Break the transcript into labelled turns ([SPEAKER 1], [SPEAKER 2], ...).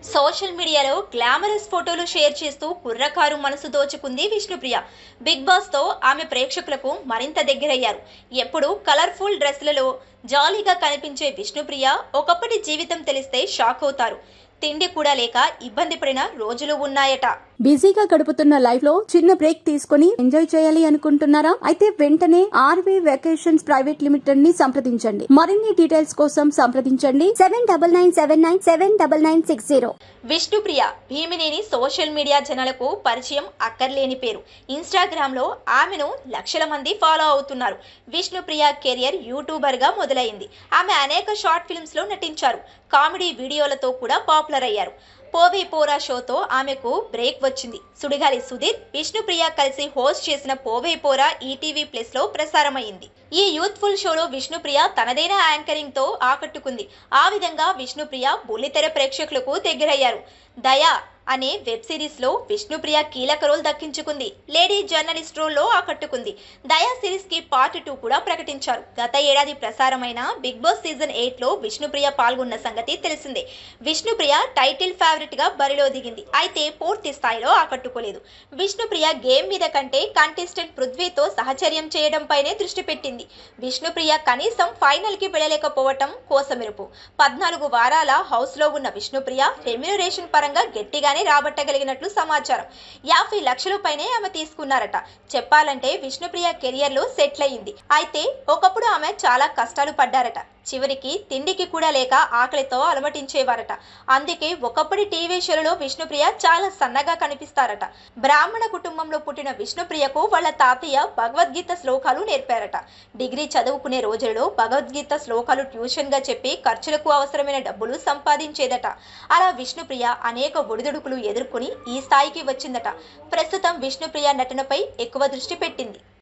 [SPEAKER 1] Social మీడియాలో glamorous ఫోటోలు share చేస్తూ కుర్రకారు మనసు దోచుకుంది విష్ణుప్రియ. బిగ్ బాస్ తో ఆమె ప్రేక్షకులకు మరింత దగ్గరయ్యారు. ఎప్పుడు కలర్ఫుల్ డ్రెస్లలో జాలీగా కనిపించే విష్ణుప్రియ ఒకప్పటి జీవితం తెలిస్తే షాక్ అవుతారు. తిండి కూడా లేక ఇబ్బంది పడిన రోజులు ఉన్నాయట.
[SPEAKER 2] బిజీగా గడుపుతున్న లైఫ్ లో చిన్న బ్రేక్ తీసుకుని ఎంజాయ్ చేయాలి అనుకుంటున్నారా? అయితే వెంటనే ఆర్వీ వెకేషన్స్ ప్రైవేట్ లిమిటెడ్ ని సంప్రదించండి. మరిన్ని డీటెయిల్స్ కోసం సంప్రదించండి 7997979960.
[SPEAKER 1] విష్ణుప్రియ భీమినేని సోషల్ మీడియా జనాలకు పరిచయం అక్కర్లేని పేరు. ఇన్స్టాగ్రామ్ లో ఆమెను లక్షల మంది ఫాలో అవుతున్నారు. విష్ణుప్రియ కెరియర్ యూట్యూబర్ గా మొదలైంది. ఆమె అనేక షార్ట్ ఫిల్మ్స్ లో నటించారు. కామెడీ వీడియోలతో కూడా పాపులర్ అయ్యారు. పోవే పోరా షోతో ఆమెకు బ్రేక్ వచ్చింది. సుడిగాలి సుధీర్, విష్ణుప్రియ కలిసి హోస్ట్ చేసిన పోవే పోరా ఈటీవీ ప్లస్ లో ప్రసారమైంది. ఈ యూత్ఫుల్ షోలో విష్ణుప్రియ తనదైన యాంకరింగ్ తో ఆకట్టుకుంది. ఆ విధంగా విష్ణుప్రియ బుల్లితెర ప్రేక్షకులకు దగ్గరయ్యారు. దయా అనే వెబ్ సిరీస్ లో విష్ణుప్రియ కీలక రోల్ దక్కించుకుంది. లేడీ జర్నలిస్ట్ రోల్ లో ఆకట్టుకుంది. దయా సిరీస్ కి పార్ట్ 2 కూడా ప్రకటించారు. గత ఏడాది ప్రసారమైన బిగ్ బాస్ సీజన్ 8 లో విష్ణుప్రియ పాల్గొన్న సంగతి తెలిసిందే. విష్ణుప్రియ టైటిల్ ఫేవరెట్ గా బరిలో దిగింది. అయితే పూర్తి స్థాయిలో ఆకట్టుకోలేదు. విష్ణుప్రియ గేమ్ మీద కంటే కంటెస్టెంట్ పృథ్వీతో సహచర్యం చేయడంపైనే దృష్టి పెట్టింది. విష్ణుప్రియ కనీసం ఫైనల్ కి వెళ్ళలేకపోవటం కోసమెరుపు. 14 వారాల హౌస్ లో ఉన్న విష్ణుప్రియ రెమ్యునరేషన్ పరంగా గట్టిగానే రాబట్టగలిగినట్లు సమాచారం. 50 లక్షల పైనే ఆమె తీసుకున్నారట. చెప్పాలంటే విష్ణుప్రియ కెరియర్ లో సెటిల్ అయింది. అయితే ఒకప్పుడు ఆమె చాలా కష్టాలు పడ్డారట. చివరికి తిండికి కూడా లేక ఆకలితో అలమటించేవారట. అందుకే ఒకప్పటి టీవీ షోలలో విష్ణుప్రియ చాలా సన్నగా కనిపిస్తారట. బ్రాహ్మణ కుటుంబంలో పుట్టిన విష్ణుప్రియకు వాళ్ళ తాతయ్య భగవద్గీత శ్లోకాలు నేర్పారట. డిగ్రీ చదువుకునే రోజులలో భగవద్గీత శ్లోకాలు ట్యూషన్ గా చెప్పి ఖర్చులకు అవసరమైన డబ్బులు సంపాదించేదట. అలా విష్ణుప్రియ అనేక ఒడిదుడుకులు ఎదుర్కొని ఈ స్థాయికి వచ్చిందట. ప్రస్తుతం విష్ణుప్రియ నటనపై ఎక్కువ దృష్టి పెట్టింది.